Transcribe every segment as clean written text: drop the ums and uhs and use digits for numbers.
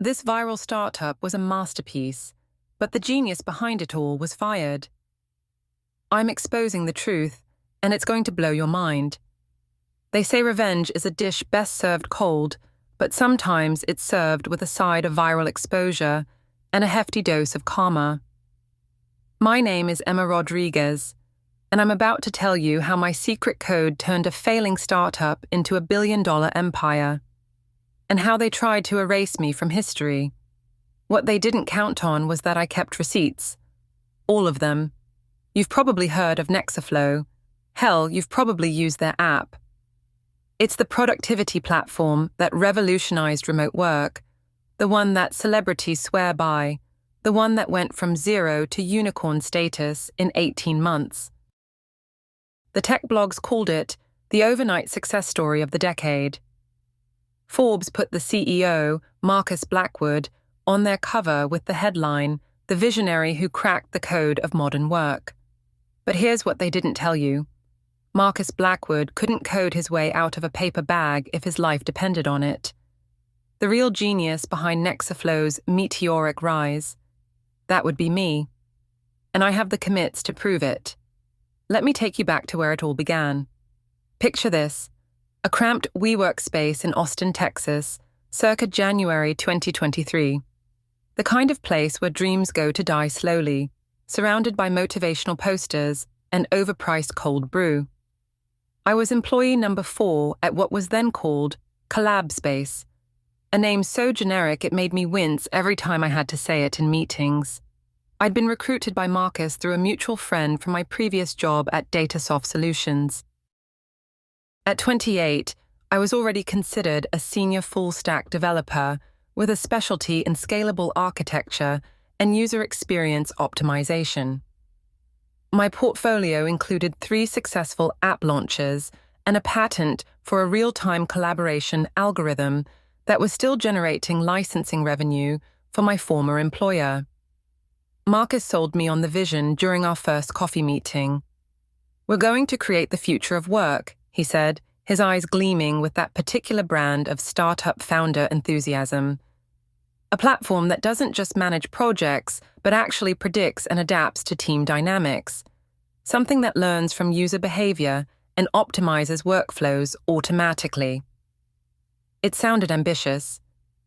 This viral startup was a masterpiece, but the genius behind it all was fired. I'm exposing the truth, and it's going to blow your mind. They say revenge is a dish best served cold, but sometimes it's served with a side of viral exposure and a hefty dose of karma. My name is Emma Rodriguez, and I'm about to tell you how my secret code turned a failing startup into a billion-dollar empire, and how they tried to erase me from history. What they didn't count on was that I kept receipts. All of them. You've probably heard of Nexaflow. Hell, you've probably used their app. It's the productivity platform that revolutionized remote work, the one that celebrities swear by, the one that went from zero to unicorn status in 18 months. The tech blogs called it the overnight success story of the decade. Forbes put the CEO, Marcus Blackwood, on their cover with the headline, "The Visionary Who Cracked the Code of Modern Work." But here's what they didn't tell you. Marcus Blackwood couldn't code his way out of a paper bag if his life depended on it. The real genius behind Nexaflow's meteoric rise, that would be me. And I have the commits to prove it. Let me take you back to where it all began. Picture this, a cramped WeWork space in Austin, Texas, circa January 2023. The kind of place where dreams go to die slowly, surrounded by motivational posters and overpriced cold brew. I was employee number 4 at what was then called Collab Space, a name so generic it made me wince every time I had to say it in meetings. I'd been recruited by Marcus through a mutual friend from my previous job at Datasoft Solutions. At 28, I was already considered a senior full-stack developer with a specialty in scalable architecture and user experience optimization. My portfolio included 3 successful app launches and a patent for a real-time collaboration algorithm that was still generating licensing revenue for my former employer. Marcus sold me on the vision during our first coffee meeting. "We're going to create the future of work," he said, his eyes gleaming with that particular brand of startup founder enthusiasm. "A platform that doesn't just manage projects, but actually predicts and adapts to team dynamics. Something that learns from user behavior and optimizes workflows automatically." It sounded ambitious,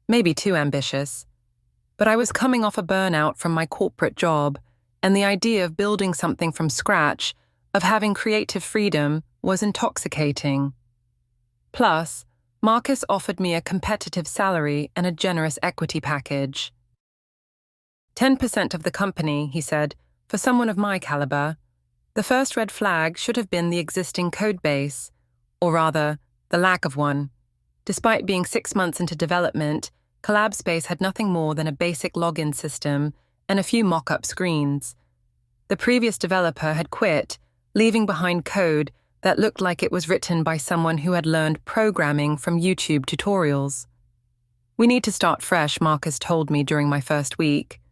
maybe too ambitious. But I was coming off a burnout from my corporate job, and the idea of building something from scratch, of having creative freedom, was intoxicating. Plus, Marcus offered me a competitive salary and a generous equity package. 10% of the company, he said, for someone of my caliber. The first red flag should have been the existing code base, or rather, the lack of one. Despite being 6 months into development, CollabSpace had nothing more than a basic login system and a few mock-up screens. The previous developer had quit, leaving behind code that looked like it was written by someone who had learned programming from YouTube tutorials. "We need to start fresh," Marcus told me during my first week.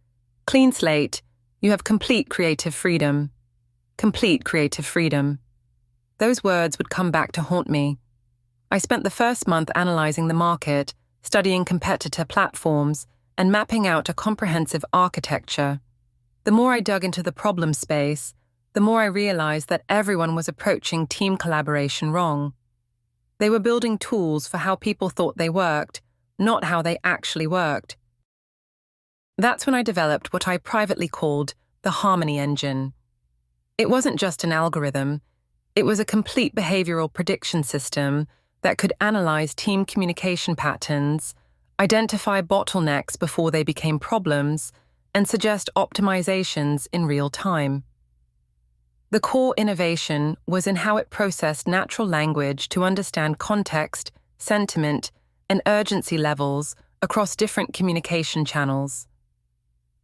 "Clean slate, you have complete creative freedom." Complete creative freedom. Those words would come back to haunt me. I spent the first month analyzing the market, studying competitor platforms, and mapping out a comprehensive architecture. The more I dug into the problem space, the more I realized that everyone was approaching team collaboration wrong. They were building tools for how people thought they worked, not how they actually worked. That's when I developed what I privately called the Harmony Engine. It wasn't just an algorithm, it was a complete behavioral prediction system that could analyze team communication patterns, identify bottlenecks before they became problems, and suggest optimizations in real time. The core innovation was in how it processed natural language to understand context, sentiment, and urgency levels across different communication channels.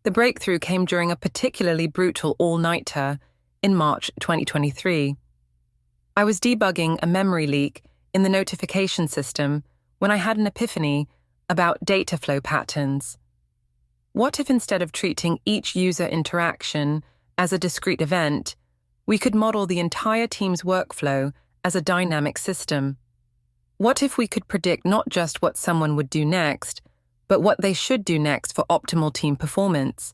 The breakthrough came during a particularly brutal all-nighter in March 2023. I was debugging a memory leak in the notification system when I had an epiphany about data flow patterns. What if instead of treating each user interaction as a discrete event, we could model the entire team's workflow as a dynamic system? What if we could predict not just what someone would do next, but what they should do next for optimal team performance.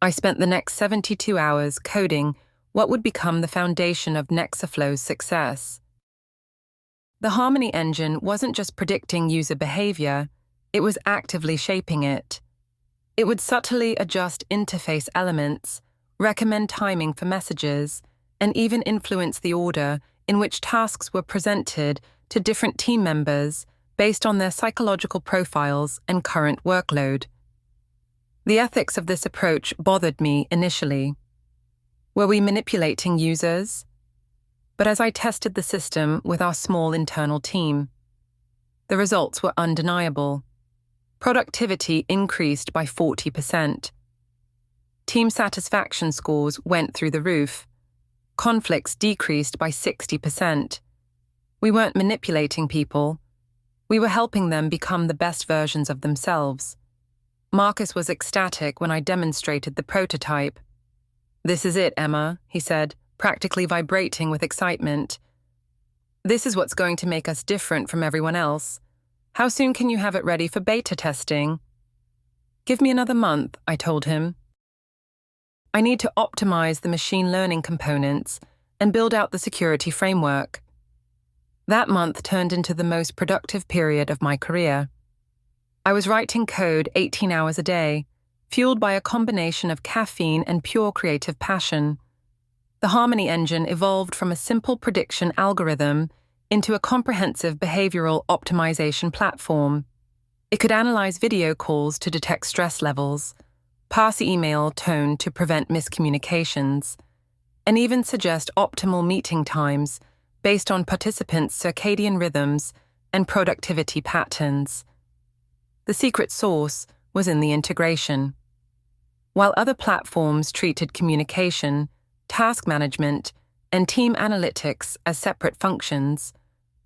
I spent the next 72 hours coding what would become the foundation of Nexaflow's success. The Harmony engine wasn't just predicting user behavior, it was actively shaping it. It would subtly adjust interface elements, recommend timing for messages, and even influence the order in which tasks were presented to different team members based on their psychological profiles and current workload. The ethics of this approach bothered me initially. Were we manipulating users? But as I tested the system with our small internal team, the results were undeniable. Productivity increased by 40%. Team satisfaction scores went through the roof. Conflicts decreased by 60%. We weren't manipulating people. We were helping them become the best versions of themselves. Marcus was ecstatic when I demonstrated the prototype. "This is it, Emma," he said, practically vibrating with excitement. "This is what's going to make us different from everyone else. How soon can you have it ready for beta testing?" "Give me another month," I told him. "I need to optimize the machine learning components and build out the security framework." That month turned into the most productive period of my career. I was writing code 18 hours a day, fueled by a combination of caffeine and pure creative passion. The Harmony engine evolved from a simple prediction algorithm into a comprehensive behavioral optimization platform. It could analyze video calls to detect stress levels, parse email tone to prevent miscommunications, and even suggest optimal meeting times based on participants' circadian rhythms and productivity patterns. The secret sauce was in the integration. While other platforms treated communication, task management, and team analytics as separate functions,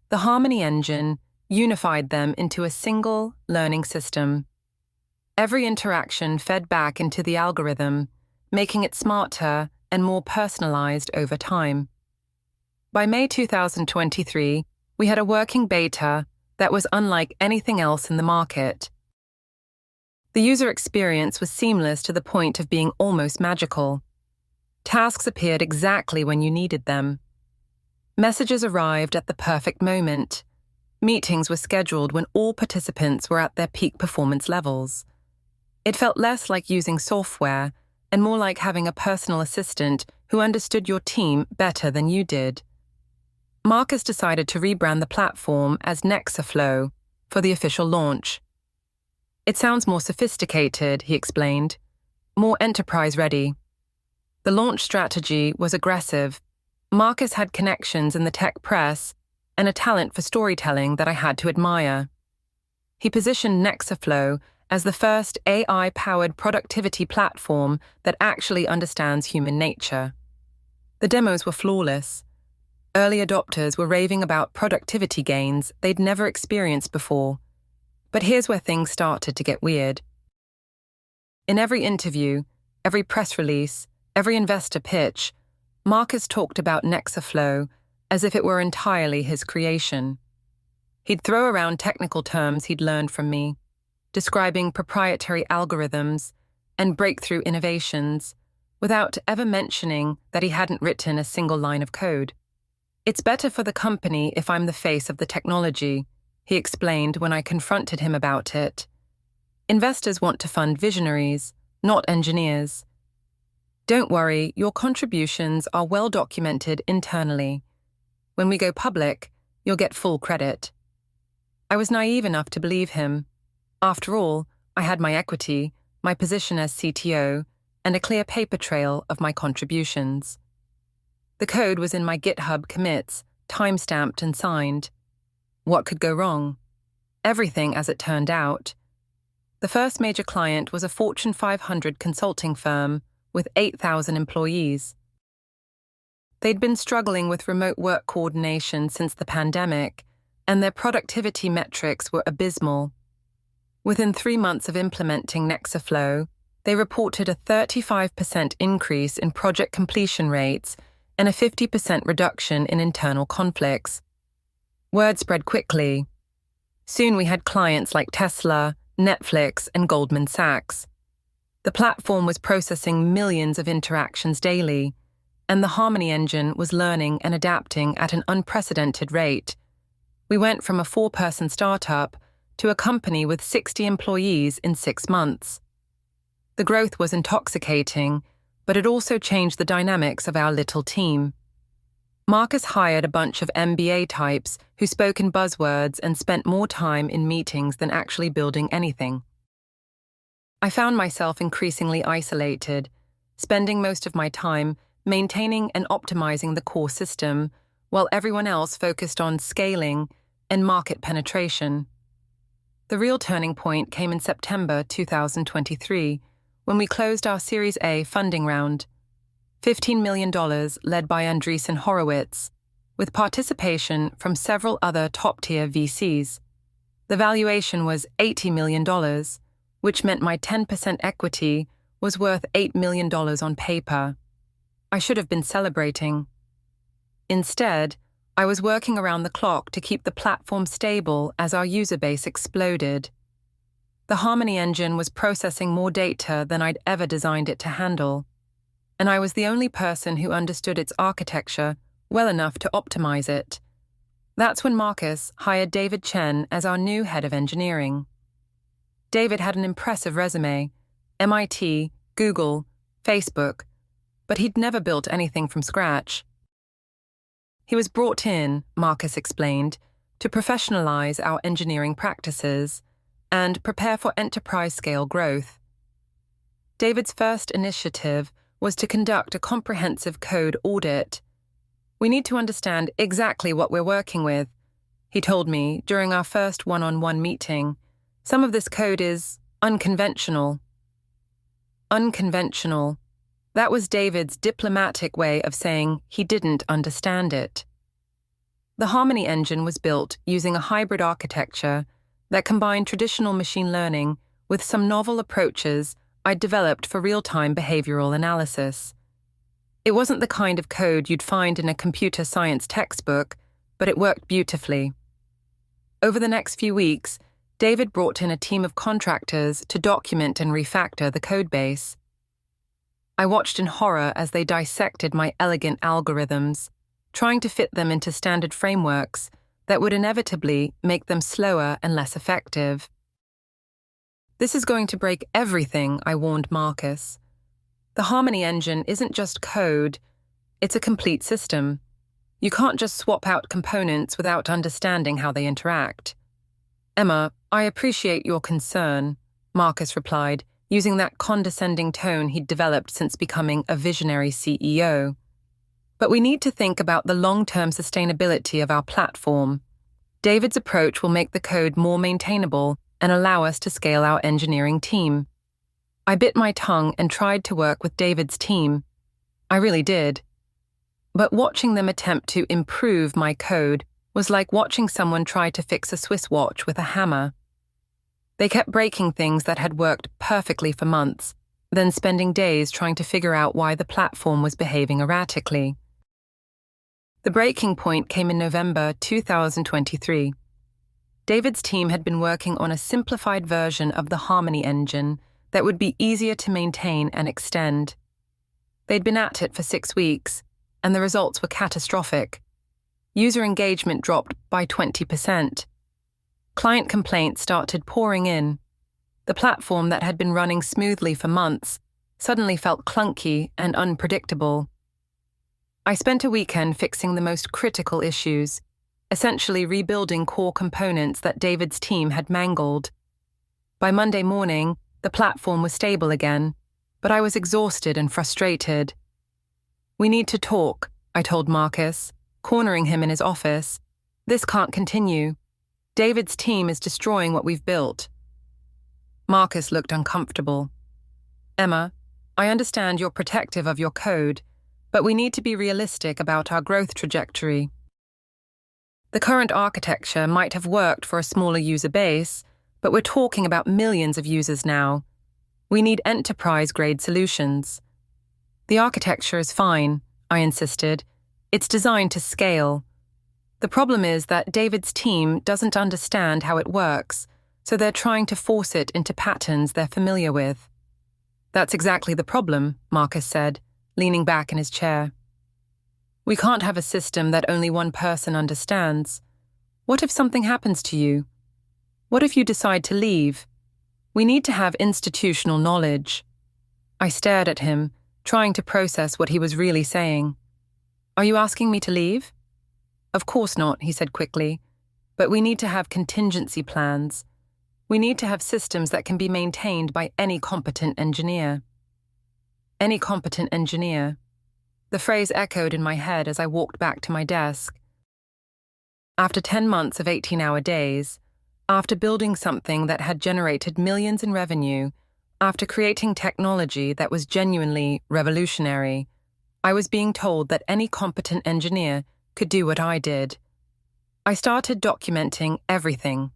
the Harmony engine unified them into a single learning system. Every interaction fed back into the algorithm, making it smarter and more personalized over time. By May 2023, we had a working beta that was unlike anything else in the market. The user experience was seamless to the point of being almost magical. Tasks appeared exactly when you needed them. Messages arrived at the perfect moment. Meetings were scheduled when all participants were at their peak performance levels. It felt less like using software and more like having a personal assistant who understood your team better than you did. Marcus decided to rebrand the platform as Nexaflow for the official launch. "It sounds more sophisticated," he explained, "more enterprise-ready." The launch strategy was aggressive. Marcus had connections in the tech press and a talent for storytelling that I had to admire. He positioned Nexaflow as the first AI-powered productivity platform that actually understands human nature. The demos were flawless. Early adopters were raving about productivity gains they'd never experienced before. But here's where things started to get weird. In every interview, every press release, every investor pitch, Marcus talked about Nexaflow as if it were entirely his creation. He'd throw around technical terms he'd learned from me, describing proprietary algorithms and breakthrough innovations, without ever mentioning that he hadn't written a single line of code. "It's better for the company if I'm the face of the technology," he explained when I confronted him about it. "Investors want to fund visionaries, not engineers. Don't worry, your contributions are well documented internally. When we go public, you'll get full credit." I was naive enough to believe him. After all, I had my equity, my position as CTO, and a clear paper trail of my contributions. The code was in my GitHub commits, time-stamped and signed. What could go wrong? Everything, as it turned out. The first major client was a Fortune 500 consulting firm with 8,000 employees. They'd been struggling with remote work coordination since the pandemic, and their productivity metrics were abysmal. Within 3 months of implementing Nexaflow, they reported a 35% increase in project completion rates and a 50% reduction in internal conflicts. Word spread quickly. Soon we had clients like Tesla, Netflix, and Goldman Sachs. The platform was processing millions of interactions daily, and the Harmony engine was learning and adapting at an unprecedented rate. We went from a 4-person startup to a company with 60 employees in 6 months. The growth was intoxicating, but it also changed the dynamics of our little team. Marcus hired a bunch of MBA types who spoke in buzzwords and spent more time in meetings than actually building anything. I found myself increasingly isolated, spending most of my time maintaining and optimizing the core system, while everyone else focused on scaling and market penetration. The real turning point came in September 2023, when we closed our Series A funding round, $15 million led by Andreessen Horowitz, with participation from several other top-tier VCs. The valuation was $80 million, which meant my 10% equity was worth $8 million on paper. I should have been celebrating. Instead, I was working around the clock to keep the platform stable as our user base exploded. The Harmony engine was processing more data than I'd ever designed it to handle, and I was the only person who understood its architecture well enough to optimize it. That's when Marcus hired David Chen as our new head of engineering. David had an impressive resume: MIT, Google, Facebook, but he'd never built anything from scratch. He was brought in, Marcus explained, to professionalize our engineering practices and prepare for enterprise-scale growth. David's first initiative was to conduct a comprehensive code audit. "We need to understand exactly what we're working with," he told me during our first one-on-one meeting. "Some of this code is unconventional." Unconventional. That was David's diplomatic way of saying he didn't understand it. The Harmony engine was built using a hybrid architecture that combined traditional machine learning with some novel approaches I'd developed for real-time behavioral analysis. It wasn't the kind of code you'd find in a computer science textbook, but it worked beautifully. Over the next few weeks, David brought in a team of contractors to document and refactor the codebase. I watched in horror as they dissected my elegant algorithms, trying to fit them into standard frameworks that would inevitably make them slower and less effective. "This is going to break everything," I warned Marcus. "The Harmony engine isn't just code, it's a complete system. You can't just swap out components without understanding how they interact." "Emma, I appreciate your concern," Marcus replied, using that condescending tone he'd developed since becoming a visionary CEO. "But we need to think about the long-term sustainability of our platform. David's approach will make the code more maintainable and allow us to scale our engineering team." I bit my tongue and tried to work with David's team. I really did. But watching them attempt to improve my code was like watching someone try to fix a Swiss watch with a hammer. They kept breaking things that had worked perfectly for months, then spending days trying to figure out why the platform was behaving erratically. The breaking point came in November 2023. David's team had been working on a simplified version of the Harmony engine that would be easier to maintain and extend. They'd been at it for 6 weeks, and the results were catastrophic. User engagement dropped by 20%. Client complaints started pouring in. The platform that had been running smoothly for months suddenly felt clunky and unpredictable. I spent a weekend fixing the most critical issues, essentially rebuilding core components that David's team had mangled. By Monday morning, the platform was stable again, but I was exhausted and frustrated. "We need to talk," I told Marcus, cornering him in his office. "This can't continue. David's team is destroying what we've built." Marcus looked uncomfortable. "Emma, I understand you're protective of your code, but we need to be realistic about our growth trajectory. The current architecture might have worked for a smaller user base, but we're talking about millions of users now. We need enterprise-grade solutions." "The architecture is fine," I insisted. "It's designed to scale. The problem is that David's team doesn't understand how it works, so they're trying to force it into patterns they're familiar with. That's exactly the problem, Marcus said, leaning back in his chair. We can't have a system that only one person understands. What if something happens to you? What if you decide to leave? We need to have institutional knowledge. I stared at him, trying to process what he was really saying. Are you asking me to leave? Of course not, he said quickly. But we need to have contingency plans. We need to have systems that can be maintained by any competent engineer. Any competent engineer. The phrase echoed in my head as I walked back to my desk. After 10 months of 18-hour days, after building something that had generated millions in revenue, after creating technology that was genuinely revolutionary, I was being told that any competent engineer could do what I did. I started documenting everything.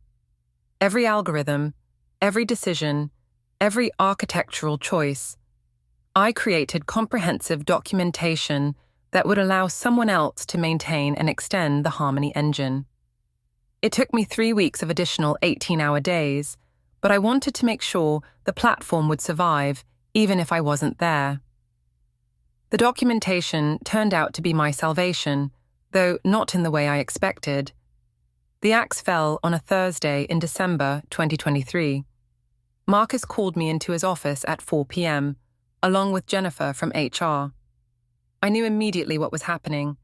Every algorithm, every decision, every architectural choice. I created comprehensive documentation that would allow someone else to maintain and extend the Harmony engine. It took me 3 weeks of additional 18-hour days, but I wanted to make sure the platform would survive even if I wasn't there. The documentation turned out to be my salvation, though not in the way I expected. The axe fell on a Thursday in December 2023. Marcus called me into his office at 4 p.m., along with Jennifer from HR. I knew immediately what was happening.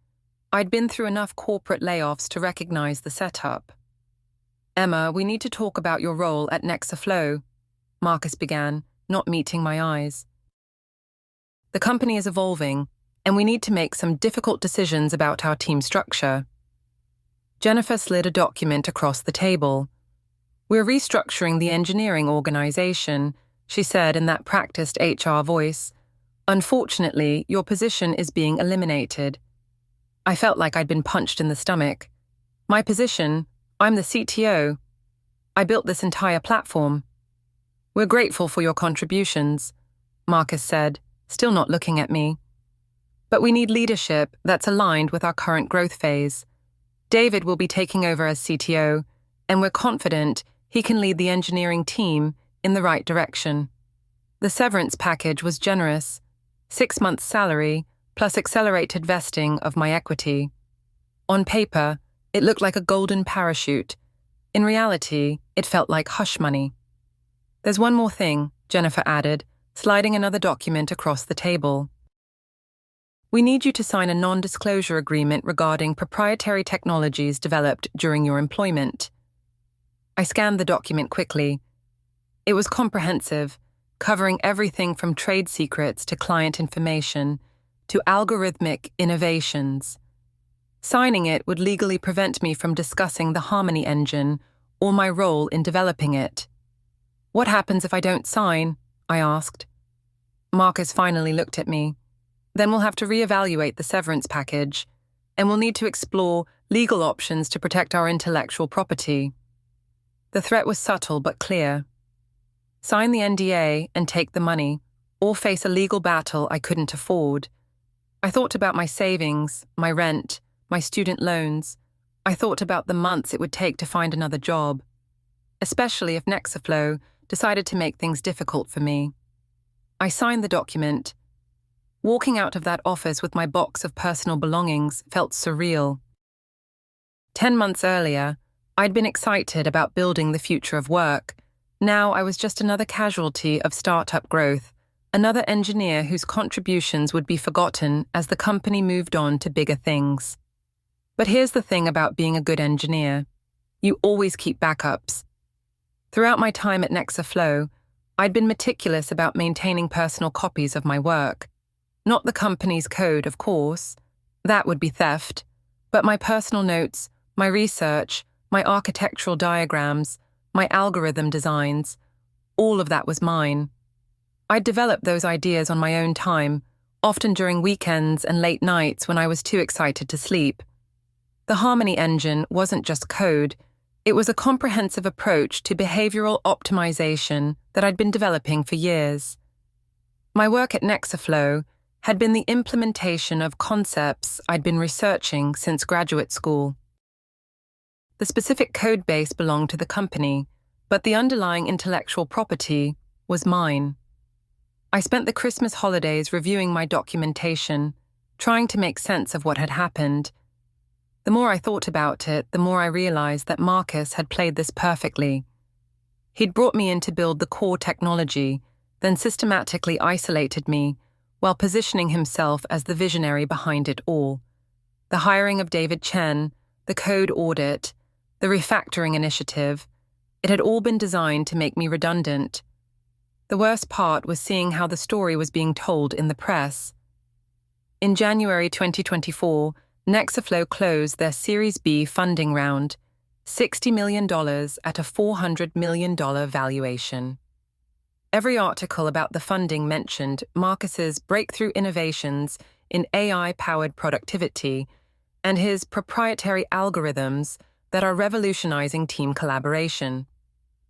I'd been through enough corporate layoffs to recognize the setup. Emma, we need to talk about your role at Nexaflow, Marcus began, not meeting my eyes. The company is evolving, and we need to make some difficult decisions about our team structure. Jennifer slid a document across the table. We're restructuring the engineering organization, she said in that practiced HR voice. Unfortunately, your position is being eliminated. I felt like I'd been punched in the stomach. My position, I'm the CTO. I built this entire platform. We're grateful for your contributions, Marcus said, still not looking at me. But we need leadership that's aligned with our current growth phase. David will be taking over as CTO, and we're confident he can lead the engineering team in the right direction. The severance package was generous, 6 months' salary plus accelerated vesting of my equity. On paper, it looked like a golden parachute. In reality, it felt like hush money. There's one more thing, Jennifer added, sliding another document across the table. We need you to sign a non-disclosure agreement regarding proprietary technologies developed during your employment. I scanned the document quickly. It was comprehensive, covering everything from trade secrets to client information to algorithmic innovations. Signing it would legally prevent me from discussing the Harmony engine or my role in developing it. What happens if I don't sign? I asked. Marcus finally looked at me. Then we'll have to reevaluate the severance package, and we'll need to explore legal options to protect our intellectual property. The threat was subtle but clear. Sign the NDA and take the money, or face a legal battle I couldn't afford. I thought about my savings, my rent, my student loans. I thought about the months it would take to find another job, especially if Nexaflow decided to make things difficult for me. I signed the document. Walking out of that office with my box of personal belongings felt surreal. 10 months earlier, I'd been excited about building the future of work. Now I was just another casualty of startup growth, another engineer whose contributions would be forgotten as the company moved on to bigger things. But here's the thing about being a good engineer. You always keep backups. Throughout my time at Nexaflow, I'd been meticulous about maintaining personal copies of my work. Not the company's code, of course. That would be theft. But my personal notes, my research, my architectural diagrams, my algorithm designs, all of that was mine. I'd developed those ideas on my own time, often during weekends and late nights when I was too excited to sleep. The Harmony engine wasn't just code. It was a comprehensive approach to behavioral optimization that I'd been developing for years. My work at Nexaflow had been the implementation of concepts I'd been researching since graduate school. The specific code base belonged to the company, but the underlying intellectual property was mine. I spent the Christmas holidays reviewing my documentation, trying to make sense of what had happened. The more I thought about it, the more I realized that Marcus had played this perfectly. He'd brought me in to build the core technology, then systematically isolated me, while positioning himself as the visionary behind it all. The hiring of David Chen, the code audit, the refactoring initiative, it had all been designed to make me redundant. The worst part was seeing how the story was being told in the press. In January 2024, Nexaflow closed their Series B funding round, $60 million at a $400 million valuation. Every article about the funding mentioned Marcus's breakthrough innovations in AI-powered productivity and his proprietary algorithms that are revolutionizing team collaboration.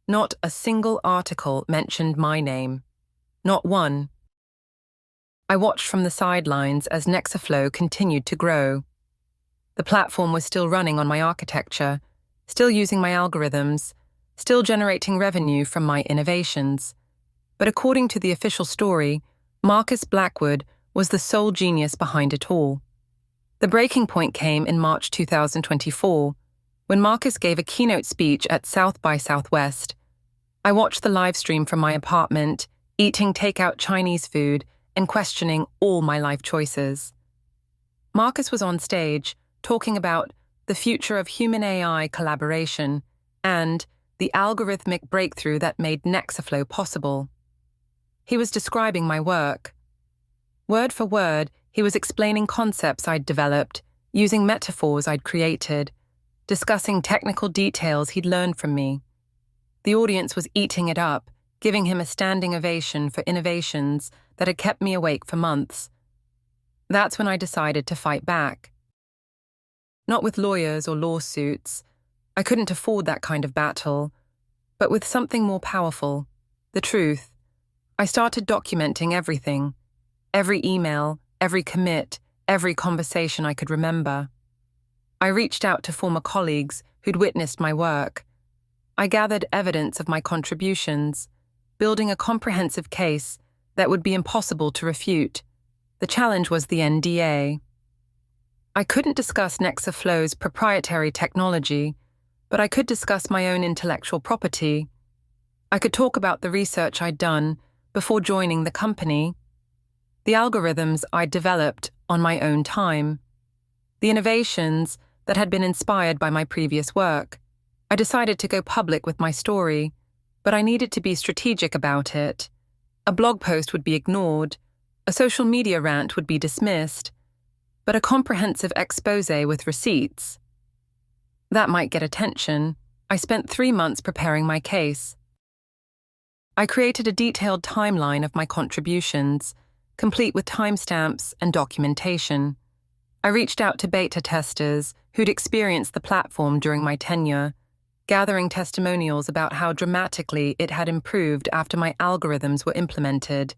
Not a single article mentioned my name. Not one. I watched from the sidelines as Nexaflow continued to grow. The platform was still running on my architecture, still using my algorithms, still generating revenue from my innovations. But according to the official story, Marcus Blackwood was the sole genius behind it all. The breaking point came in March 2024, when Marcus gave a keynote speech at South by Southwest. I watched the live stream from my apartment, eating takeout Chinese food and questioning all my life choices. Marcus was on stage, talking about the future of human-AI collaboration and the algorithmic breakthrough that made Nexaflow possible. He was describing my work. Word for word, he was explaining concepts I'd developed, using metaphors I'd created, discussing technical details he'd learned from me. The audience was eating it up, giving him a standing ovation for innovations that had kept me awake for months. That's when I decided to fight back. Not with lawyers or lawsuits. I couldn't afford that kind of battle. But with something more powerful, the truth. I started documenting everything. Every email, every commit, every conversation I could remember. I reached out to former colleagues who'd witnessed my work. I gathered evidence of my contributions, building a comprehensive case that would be impossible to refute. The challenge was the NDA. I couldn't discuss Nexaflow's proprietary technology, but I could discuss my own intellectual property. I could talk about the research I'd done before joining the company, the algorithms I'd developed on my own time, the innovations that had been inspired by my previous work. I decided to go public with my story, but I needed to be strategic about it. A blog post would be ignored, a social media rant would be dismissed, but a comprehensive exposé with receipts. That might get attention. I spent 3 months preparing my case. I created a detailed timeline of my contributions, complete with timestamps and documentation. I reached out to beta testers who'd experienced the platform during my tenure, gathering testimonials about how dramatically it had improved after my algorithms were implemented.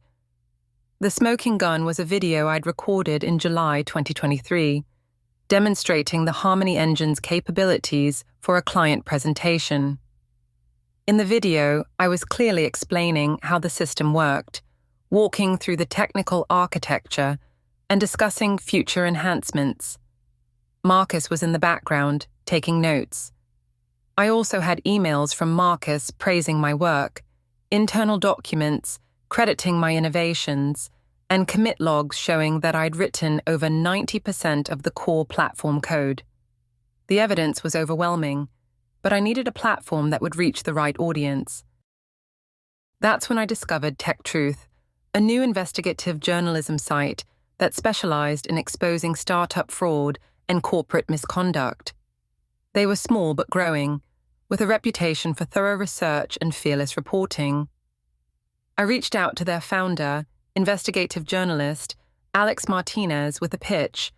The smoking gun was a video I'd recorded in July 2023, demonstrating the Harmony Engine's capabilities for a client presentation. In the video, I was clearly explaining how the system worked, walking through the technical architecture and discussing future enhancements. Marcus was in the background, taking notes. I also had emails from Marcus praising my work, internal documents crediting my innovations, and commit logs showing that I'd written over 90% of the core platform code. The evidence was overwhelming, but I needed a platform that would reach the right audience. That's when I discovered Tech Truth, a new investigative journalism site that specialized in exposing startup fraud and corporate misconduct. They were small but growing, with a reputation for thorough research and fearless reporting. I reached out to their founder, investigative journalist, Alex Martinez, with a pitch.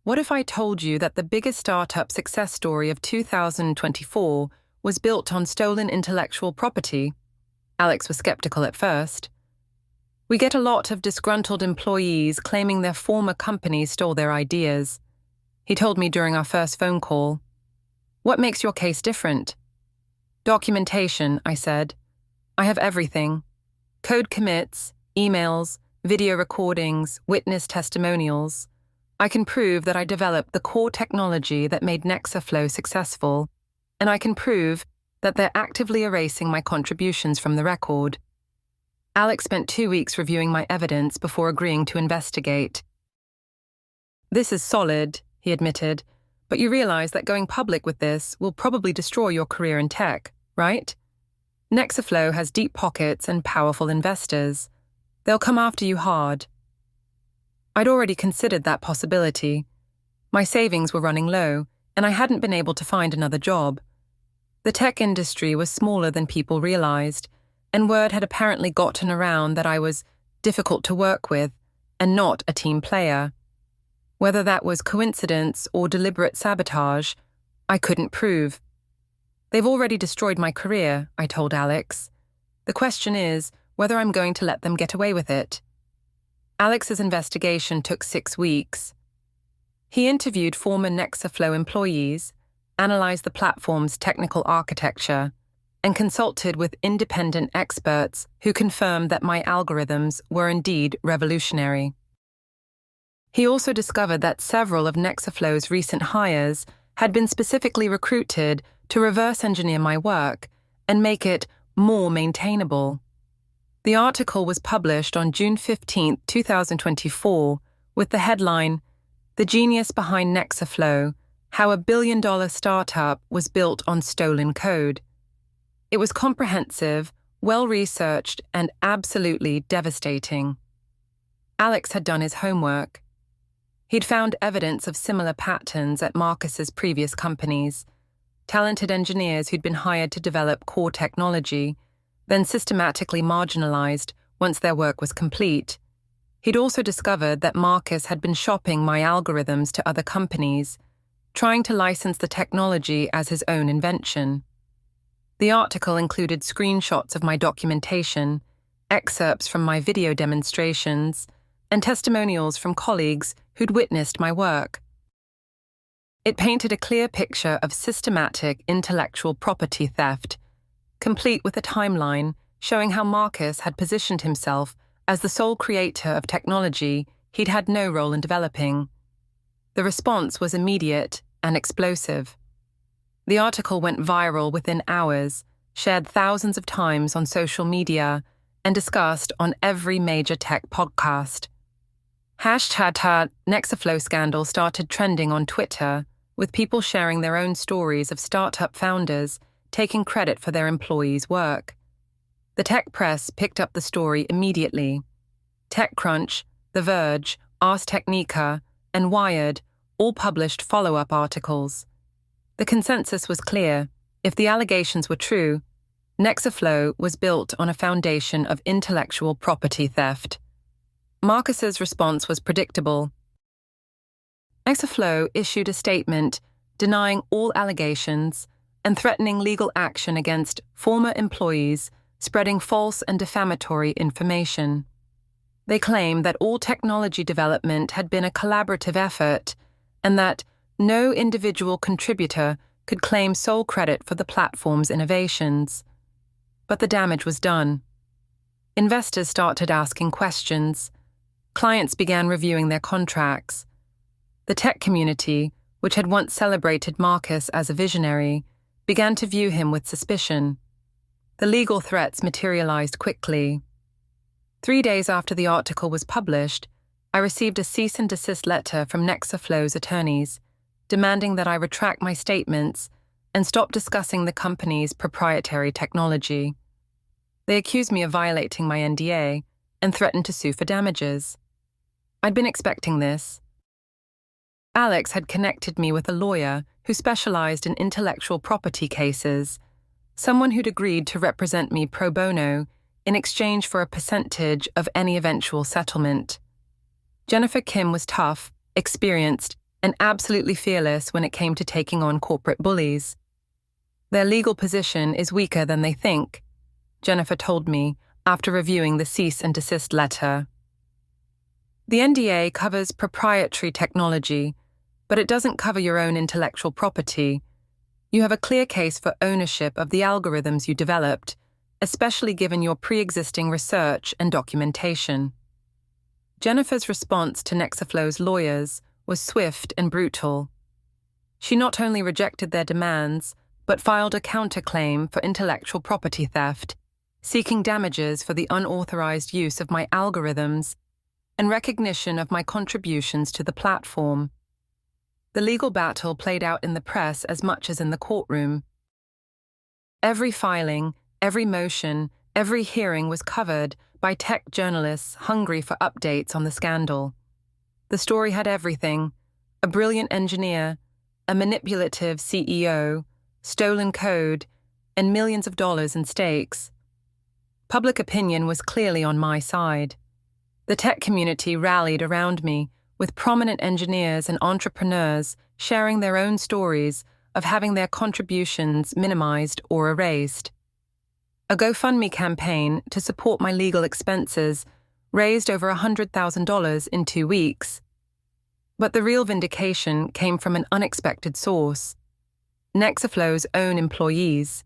What if I told you that the biggest startup success story of 2024 was built on stolen intellectual property? Alex was skeptical at first. We get a lot of disgruntled employees claiming their former companies stole their ideas. He told me during our first phone call. What makes your case different? Documentation, I said. I have everything. Code commits, emails, video recordings, witness testimonials. I can prove that I developed the core technology that made Nexaflow successful, and I can prove that they're actively erasing my contributions from the record. Alex spent 2 weeks reviewing my evidence before agreeing to investigate. This is solid, he admitted, but you realize that going public with this will probably destroy your career in tech, right? Nexaflow has deep pockets and powerful investors. They'll come after you hard. I'd already considered that possibility. My savings were running low, and I hadn't been able to find another job. The tech industry was smaller than people realized, and word had apparently gotten around that I was difficult to work with and not a team player. Whether that was coincidence or deliberate sabotage, I couldn't prove. They've already destroyed my career, I told Alex. The question is whether I'm going to let them get away with it. Alex's investigation took 6 weeks. He interviewed former Nexaflow employees, analyzed the platform's technical architecture, and consulted with independent experts who confirmed that my algorithms were indeed revolutionary. He also discovered that several of Nexaflow's recent hires had been specifically recruited to reverse engineer my work and make it more maintainable. The article was published on June 15, 2024, with the headline, "The Genius Behind Nexaflow: How a billion-dollar startup was built on stolen code." It was comprehensive, well-researched, and absolutely devastating. Alex had done his homework. He'd found evidence of similar patterns at Marcus's previous companies, talented engineers who'd been hired to develop core technology, then systematically marginalized once their work was complete. He'd also discovered that Marcus had been shopping my algorithms to other companies, trying to license the technology as his own invention. The article included screenshots of my documentation, excerpts from my video demonstrations, and testimonials from colleagues who'd witnessed my work. It painted a clear picture of systematic intellectual property theft, complete with a timeline showing how Marcus had positioned himself as the sole creator of technology he'd had no role in developing. The response was immediate and explosive. The article went viral within hours, shared thousands of times on social media, and discussed on every major tech podcast. Hashtag Nexaflow scandal started trending on Twitter, with people sharing their own stories of startup founders taking credit for their employees' work. The tech press picked up the story immediately. TechCrunch, The Verge, Ars Technica, and Wired all published follow-up articles. The consensus was clear. If the allegations were true, Nexaflow was built on a foundation of intellectual property theft. Marcus's response was predictable. Nexaflow issued a statement denying all allegations and threatening legal action against former employees spreading false and defamatory information. They claim that all technology development had been a collaborative effort and that no individual contributor could claim sole credit for the platform's innovations. But the damage was done. Investors started asking questions. Clients began reviewing their contracts. The tech community, which had once celebrated Marcus as a visionary, began to view him with suspicion. The legal threats materialized quickly. 3 days after the article was published, I received a cease and desist letter from Nexaflow's attorneys, demanding that I retract my statements and stop discussing the company's proprietary technology. They accused me of violating my NDA and threatened to sue for damages. I'd been expecting this. Alex had connected me with a lawyer who specialized in intellectual property cases, someone who'd agreed to represent me pro bono in exchange for a percentage of any eventual settlement. Jennifer Kim was tough, experienced, and absolutely fearless when it came to taking on corporate bullies. Their legal position is weaker than they think, Jennifer told me after reviewing the cease and desist letter. The NDA covers proprietary technology, but it doesn't cover your own intellectual property. You have a clear case for ownership of the algorithms you developed, especially given your pre-existing research and documentation. Jennifer's response to Nexaflow's lawyers was swift and brutal. She not only rejected their demands, but filed a counterclaim for intellectual property theft, seeking damages for the unauthorized use of my algorithms and recognition of my contributions to the platform. The legal battle played out in the press as much as in the courtroom. Every filing, every motion, every hearing was covered by tech journalists hungry for updates on the scandal. The story had everything: a brilliant engineer, a manipulative CEO, stolen code, and millions of dollars in stakes. Public opinion was clearly on my side. The tech community rallied around me, with prominent engineers and entrepreneurs sharing their own stories of having their contributions minimized or erased. A GoFundMe campaign to support my legal expenses raised over $100,000 in 2 weeks. But the real vindication came from an unexpected source: Nexaflow's own employees.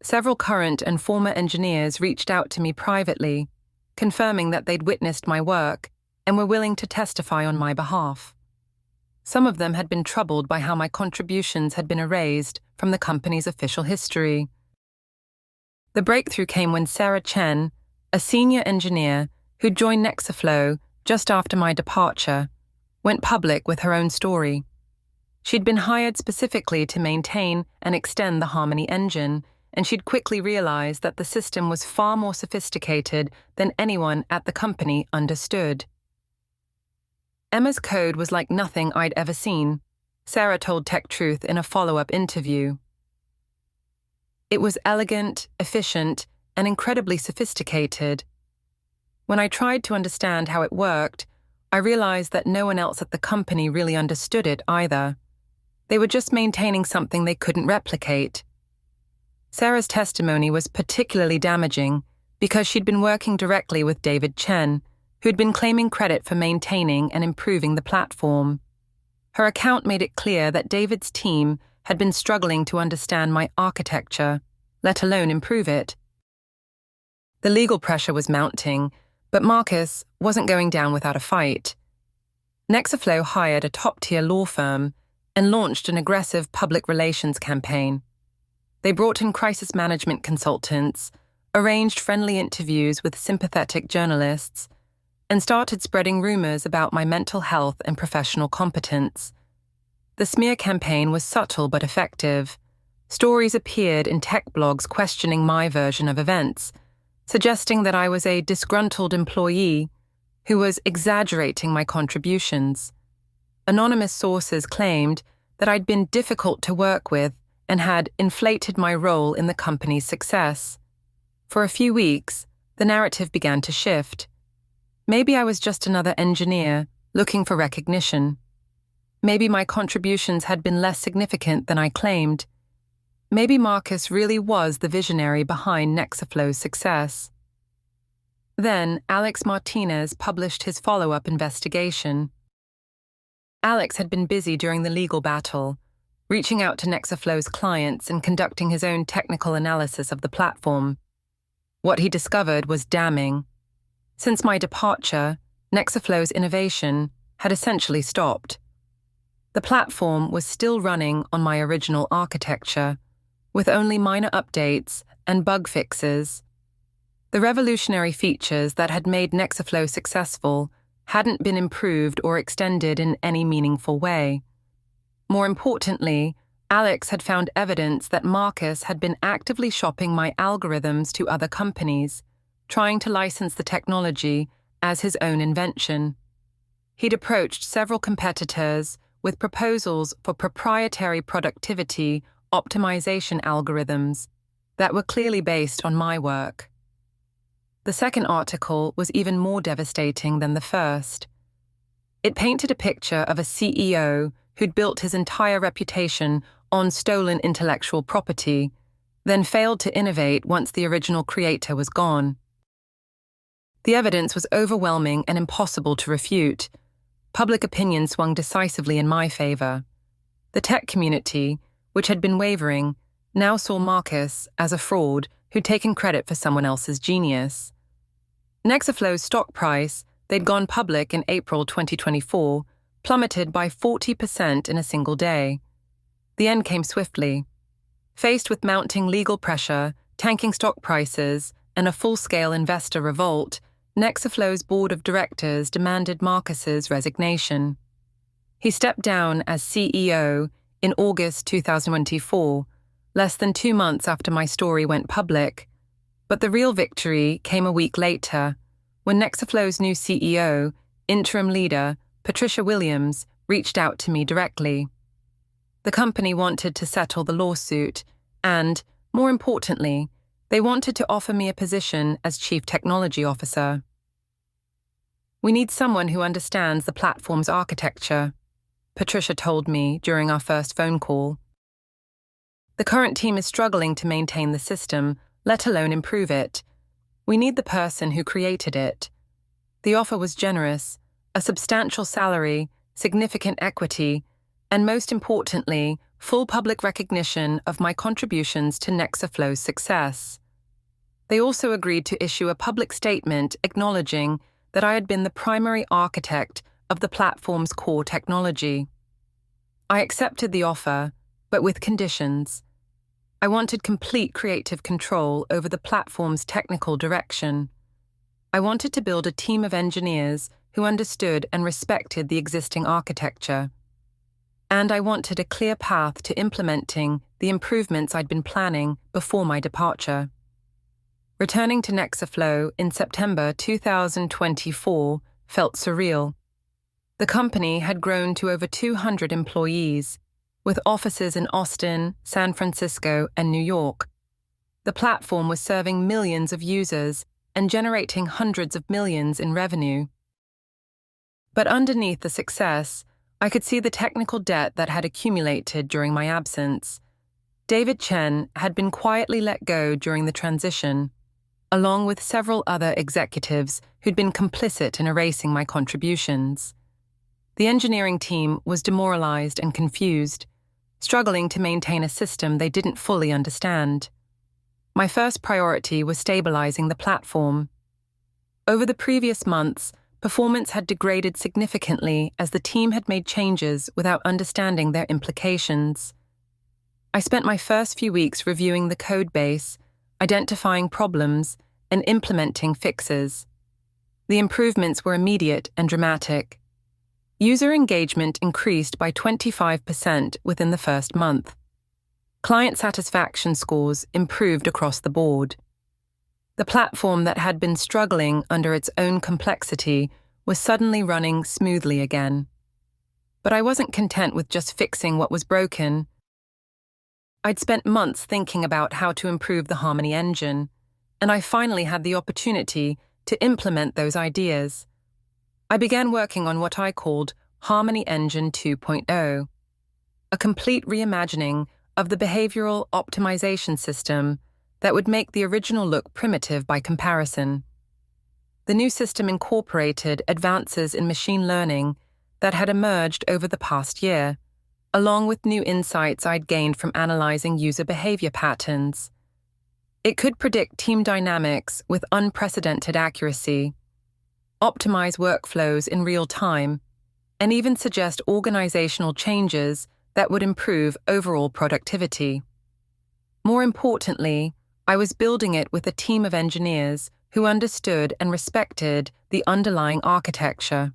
Several current and former engineers reached out to me privately, confirming that they'd witnessed my work and were willing to testify on my behalf. Some of them had been troubled by how my contributions had been erased from the company's official history. The breakthrough came when Sarah Chen, a senior engineer who joined Nexaflow just after my departure, went public with her own story. She'd been hired specifically to maintain and extend the Harmony engine, and she'd quickly realized that the system was far more sophisticated than anyone at the company understood. Emma's code was like nothing I'd ever seen, Sarah told Tech Truth in a follow-up interview. It was elegant, efficient, and incredibly sophisticated. When I tried to understand how it worked, I realized that no one else at the company really understood it either. They were just maintaining something they couldn't replicate. Sarah's testimony was particularly damaging because she'd been working directly with David Chen, who'd been claiming credit for maintaining and improving the platform. Her account made it clear that David's team had been struggling to understand my architecture, let alone improve it. The legal pressure was mounting, but Marcus wasn't going down without a fight. Nexaflow hired a top-tier law firm and launched an aggressive public relations campaign. They brought in crisis management consultants, arranged friendly interviews with sympathetic journalists, and started spreading rumors about my mental health and professional competence. The smear campaign was subtle but effective. Stories appeared in tech blogs questioning my version of events, suggesting that I was a disgruntled employee who was exaggerating my contributions. Anonymous sources claimed that I'd been difficult to work with and had inflated my role in the company's success. For a few weeks, the narrative began to shift. Maybe I was just another engineer looking for recognition. Maybe my contributions had been less significant than I claimed. Maybe Marcus really was the visionary behind Nexaflow's success. Then Alex Martinez published his follow-up investigation. Alex had been busy during the legal battle, reaching out to Nexaflow's clients and conducting his own technical analysis of the platform. What he discovered was damning. Since my departure, Nexaflow's innovation had essentially stopped. The platform was still running on my original architecture, with only minor updates and bug fixes. The revolutionary features that had made Nexaflow successful hadn't been improved or extended in any meaningful way. More importantly, Alex had found evidence that Marcus had been actively shopping my algorithms to other companies, trying to license the technology as his own invention. He'd approached several competitors with proposals for proprietary productivity optimization algorithms that were clearly based on my work. The second article was even more devastating than the first. It painted a picture of a CEO who'd built his entire reputation on stolen intellectual property, then failed to innovate once the original creator was gone. The evidence was overwhelming and impossible to refute. Public opinion swung decisively in my favor. The tech community, which had been wavering, now saw Marcus as a fraud who'd taken credit for someone else's genius. Nexaflow's stock price, they'd gone public in April 2024, plummeted by 40% in a single day. The end came swiftly. Faced with mounting legal pressure, tanking stock prices, and a full-scale investor revolt, Nexaflow's board of directors demanded Marcus's resignation. He stepped down as CEO in August 2024, less than 2 months after my story went public. But the real victory came a week later, when Nexaflow's new CEO, interim leader, Patricia Williams, reached out to me directly. The company wanted to settle the lawsuit and, more importantly, they wanted to offer me a position as Chief Technology Officer. "We need someone who understands the platform's architecture," Patricia told me during our first phone call. "The current team is struggling to maintain the system, let alone improve it. We need the person who created it." The offer was generous, a substantial salary, significant equity, and most importantly, full public recognition of my contributions to Nexaflow's success. They also agreed to issue a public statement acknowledging that I had been the primary architect of the platform's core technology. I accepted the offer, but with conditions. I wanted complete creative control over the platform's technical direction. I wanted to build a team of engineers who understood and respected the existing architecture. And I wanted a clear path to implementing the improvements I'd been planning before my departure. Returning to Nexaflow in September 2024 felt surreal. The company had grown to over 200 employees, with offices in Austin, San Francisco, and New York. The platform was serving millions of users and generating hundreds of millions in revenue. But underneath the success, I could see the technical debt that had accumulated during my absence. David Chen had been quietly let go during the transition, along with several other executives who'd been complicit in erasing my contributions. The engineering team was demoralized and confused, struggling to maintain a system they didn't fully understand. My first priority was stabilizing the platform. Over the previous months, performance had degraded significantly as the team had made changes without understanding their implications. I spent my first few weeks reviewing the code base, identifying problems, and implementing fixes. The improvements were immediate and dramatic. User engagement increased by 25% within the first month. Client satisfaction scores improved across the board. The platform that had been struggling under its own complexity was suddenly running smoothly again. But I wasn't content with just fixing what was broken. I'd spent months thinking about how to improve the Harmony engine, and I finally had the opportunity to implement those ideas. I began working on what I called Harmony Engine 2.0, a complete reimagining of the behavioral optimization system that would make the original look primitive by comparison. The new system incorporated advances in machine learning that had emerged over the past year, along with new insights I'd gained from analyzing user behavior patterns. It could predict team dynamics with unprecedented accuracy, optimize workflows in real time, and even suggest organizational changes that would improve overall productivity. More importantly, I was building it with a team of engineers who understood and respected the underlying architecture.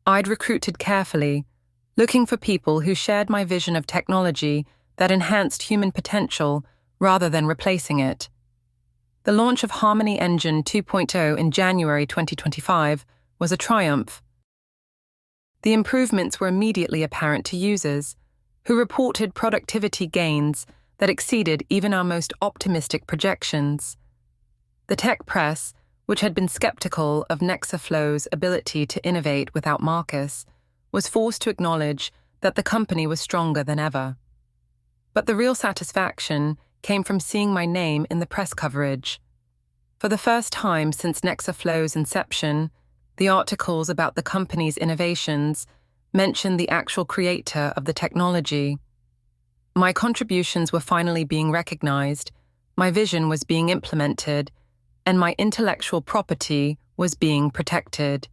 I'd recruited carefully, looking for people who shared my vision of technology that enhanced human potential rather than replacing it. The launch of Harmony Engine 2.0 in January 2025 was a triumph. The improvements were immediately apparent to users, who reported productivity gains that exceeded even our most optimistic projections. The tech press, which had been skeptical of Nexaflow's ability to innovate without Marcus, was forced to acknowledge that the company was stronger than ever. But the real satisfaction came from seeing my name in the press coverage. For the first time since Nexaflow's inception, the articles about the company's innovations mentioned the actual creator of the technology. My contributions were finally being recognized, my vision was being implemented, and my intellectual property was being protected.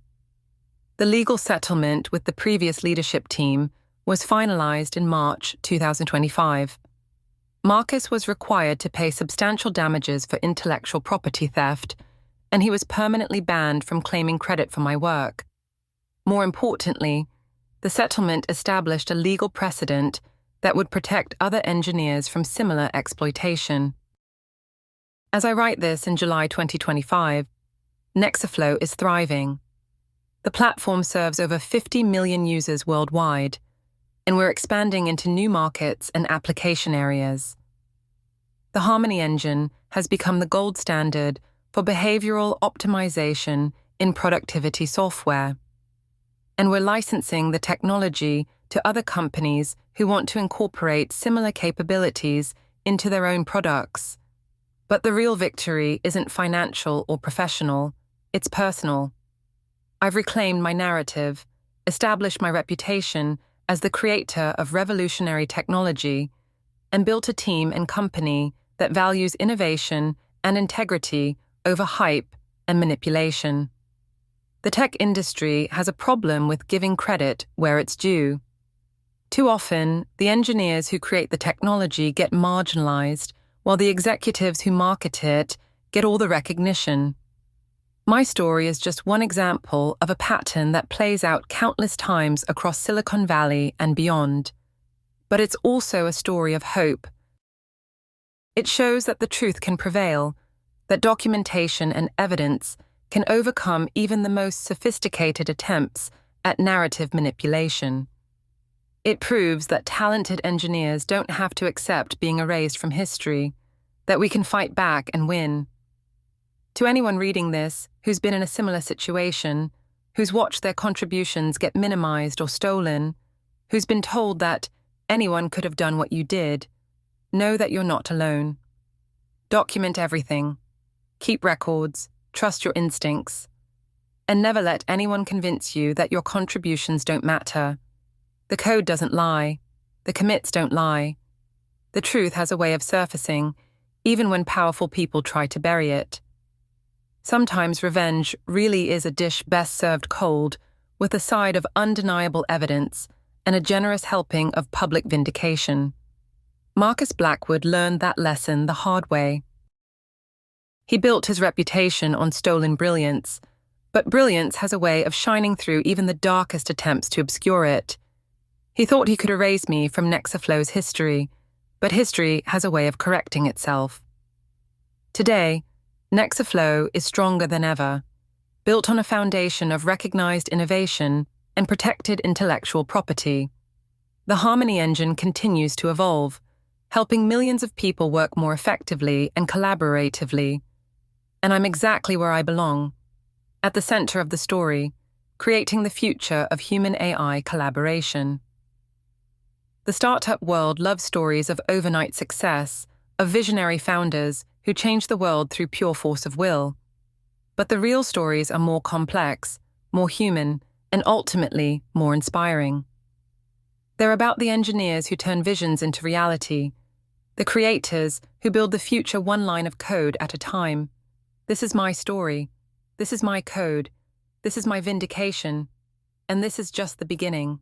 The legal settlement with the previous leadership team was finalized in March 2025. Marcus was required to pay substantial damages for intellectual property theft, and he was permanently banned from claiming credit for my work. More importantly, the settlement established a legal precedent that would protect other engineers from similar exploitation. As I write this in July 2025, Nexaflow is thriving. The platform serves over 50 million users worldwide, and we're expanding into new markets and application areas. The Harmony engine has become the gold standard for behavioral optimization in productivity software. And we're licensing the technology to other companies who want to incorporate similar capabilities into their own products. But the real victory isn't financial or professional, it's personal. I've reclaimed my narrative, established my reputation as the creator of revolutionary technology, and built a team and company that values innovation and integrity over hype and manipulation. The tech industry has a problem with giving credit where it's due. Too often, the engineers who create the technology get marginalized, while the executives who market it get all the recognition. My story is just one example of a pattern that plays out countless times across Silicon Valley and beyond. But it's also a story of hope. It shows that the truth can prevail, that documentation and evidence can overcome even the most sophisticated attempts at narrative manipulation. It proves that talented engineers don't have to accept being erased from history, that we can fight back and win. To anyone reading this who's been in a similar situation, who's watched their contributions get minimized or stolen, who's been told that anyone could have done what you did, know that you're not alone. Document everything. Keep records. Trust your instincts. And never let anyone convince you that your contributions don't matter. The code doesn't lie. The commits don't lie. The truth has a way of surfacing, even when powerful people try to bury it. Sometimes revenge really is a dish best served cold, with a side of undeniable evidence and a generous helping of public vindication. Marcus Blackwood learned that lesson the hard way. He built his reputation on stolen brilliance, but brilliance has a way of shining through even the darkest attempts to obscure it. He thought he could erase me from Nexaflow's history, but history has a way of correcting itself. Today, Nexaflow is stronger than ever, built on a foundation of recognized innovation and protected intellectual property. The Harmony engine continues to evolve, helping millions of people work more effectively and collaboratively. And I'm exactly where I belong, at the center of the story, creating the future of human-AI collaboration. The startup world loves stories of overnight success, of visionary founders who change the world through pure force of will. But the real stories are more complex, more human, and ultimately more inspiring. They're about the engineers who turn visions into reality, the creators who build the future one line of code at a time. This is my story. This is my code. This is my vindication. And this is just the beginning.